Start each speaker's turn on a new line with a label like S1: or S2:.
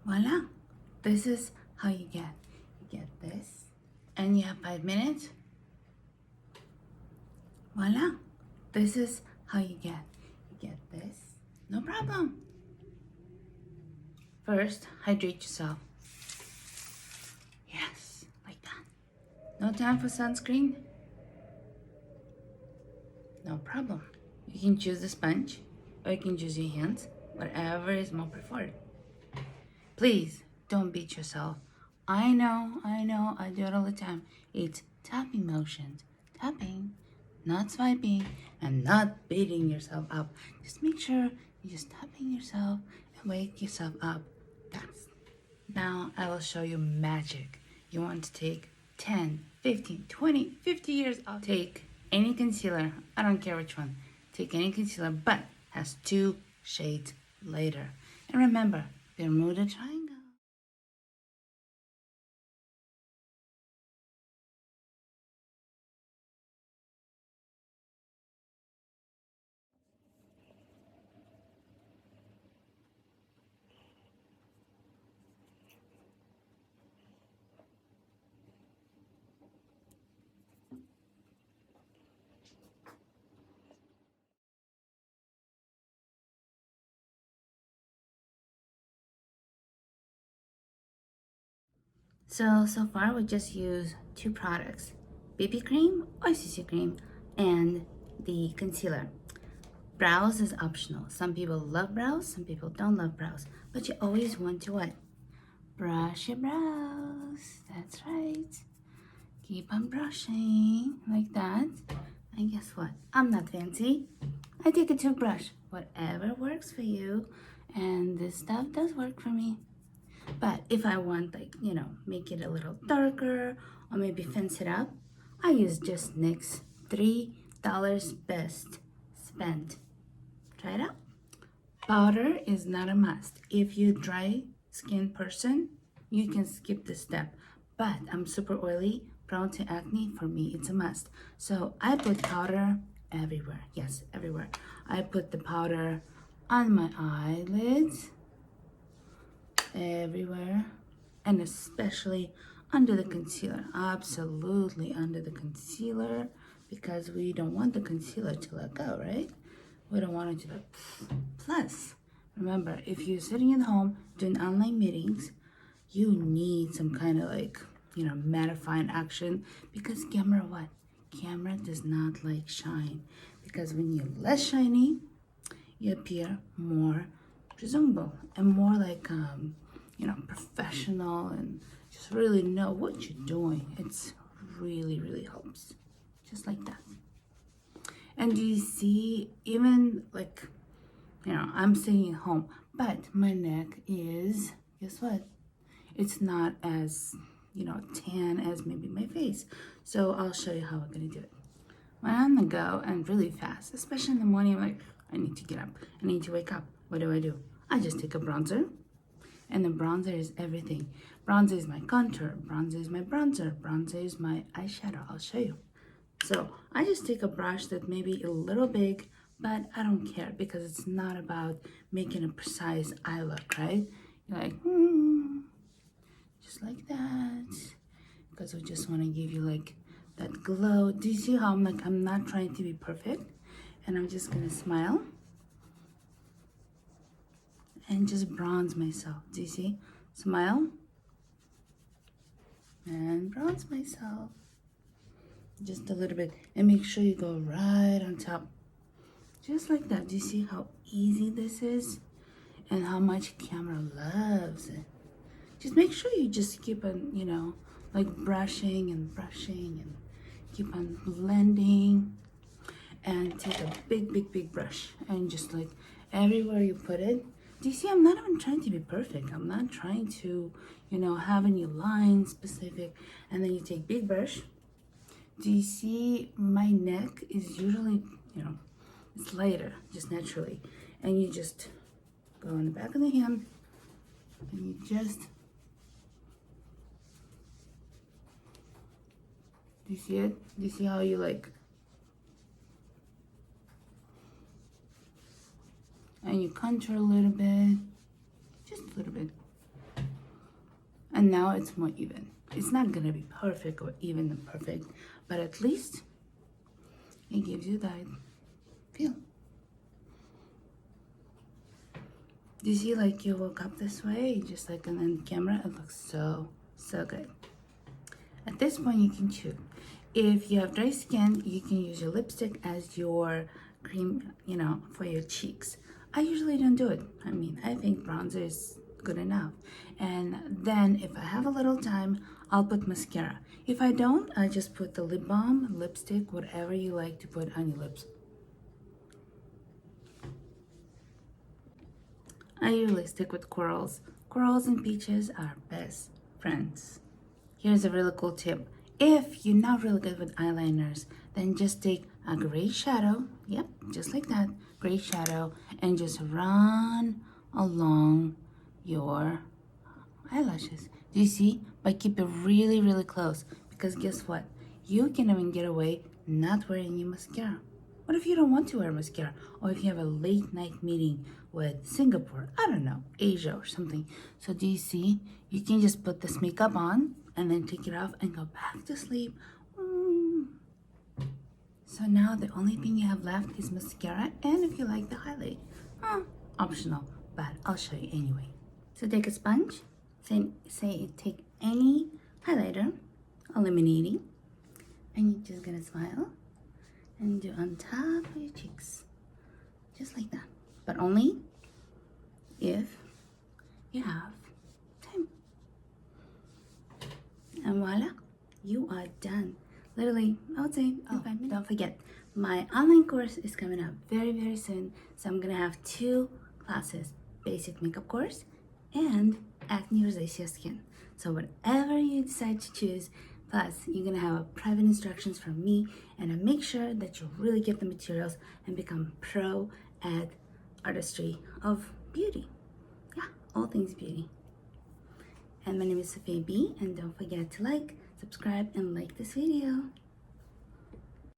S1: Voila. This is how you get this. And you have 5 minutes. Voila. This is how you get this. No problem. First, hydrate yourself. Yes, like that. No time for sunscreen? No problem. You can choose the sponge or you can choose your hands, whatever is more preferred. Please don't beat yourself. I know, I do it all the time. It's tapping motions. Tapping, not swiping, and not beating yourself up. Just make sure you're just tapping yourself and wake yourself up. That's. Now I will show you magic. You want to take 10, 15, 20, 50 years off. Take any concealer, I don't care which one. Take any concealer, but has 2 shades lighter. And remember, Bermuda Triangle. So far we just use 2 products, BB cream or CC cream and the concealer. Brows is optional. Some people love brows, some people don't love brows, but you always want to what? Brush your brows. That's right. Keep on brushing like that. And guess what? I'm not fancy. I take a toothbrush. Whatever works for you. And this stuff does work for me. But if I want, like, make it a little darker or maybe fence it up, I use just NYX $3 best spent. Try it out. Powder is not a must. If you're dry skin person, you can skip this step. But I'm super oily, prone to acne. For me, it's a must. So I put powder everywhere. Yes, everywhere. I put the powder on my eyelids, everywhere, and especially under the concealer. Absolutely under the concealer, because we don't want the concealer to let go, right? We don't want it to. Plus, remember, if you're sitting at home doing online meetings, you need some kind of mattifying action, because camera what? Camera does not like shine, because when you're less shiny, you appear more presentable and more like professional, and just really know what you're doing. It's really helps, just like that. And do you see, even I'm sitting at home, but my neck is, guess what? It's not as, tan as maybe my face. So I'll show you how we're gonna do it. When I'm on the go and really fast, especially in the morning, I'm like, I need to get up. I need to wake up. What do? I just take a bronzer. And the bronzer is everything. Bronzer is my contour. Bronzer is my bronzer. Bronzer is my eyeshadow. I'll show you. So I just take a brush that may be a little big, but I don't care, because it's not about making a precise eye look, right? You're like, just like that, because we just want to give you like that glow. Do you see how I'm not trying to be perfect, and I'm just gonna smile and just bronze myself. Do you see? Smile and bronze myself just a little bit, and make sure you go right on top, just like that. Do you see how easy this is and how much camera loves it? Just make sure you just keep on, like brushing and keep on blending, and take a big brush and just like everywhere you put it. Do you see? I'm not even trying to be perfect. I'm not trying to, have any lines specific. And then you take big brush. Do you see my neck is usually, it's lighter just naturally. And you just go in the back of the hand and you just, do you see it? Do you see how you and you contour a little bit, just a little bit. And now it's more even. It's not gonna be perfect or even and perfect, but at least it gives you that feel. Do you see like you woke up this way, just like on the camera? It looks so good. At this point, you can choose. If you have dry skin, you can use your lipstick as your cream, you know, for your cheeks. I usually don't do it. I mean, I think bronzer is good enough. And then if I have a little time, I'll put mascara. If I don't, I just put the lip balm, lipstick, whatever you like to put on your lips. I usually stick with corals. Corals and peaches are best friends. Here's a really cool tip. If you're not really good with eyeliners, then just take a gray shadow, yep, just like that, gray shadow, and just run along your eyelashes. Do you see? But keep it really, really close, because guess what? You can even get away not wearing your mascara. What if you don't want to wear mascara? Or if you have a late night meeting with Singapore, I don't know, Asia or something. So do you see? You can just put this makeup on and then take it off and go back to sleep. So now the only thing you have left is mascara, and if you like the highlight, optional, but I'll show you anyway. So take a sponge, say take any highlighter, illuminating, and you're just gonna smile and do on top of your cheeks, just like that, but only if you have time. And voila, you are done. Literally, I would say in 5 minutes. Don't forget, my online course is coming up very, very soon. So I'm gonna have 2 classes, basic makeup course and acne rosacea skin. So whatever you decide to choose, plus you're gonna have private instructions from me, and I make sure that you really get the materials and become pro at artistry of beauty. Yeah, all things beauty. And my name is Sophia B, and don't forget to like, subscribe, and like this video.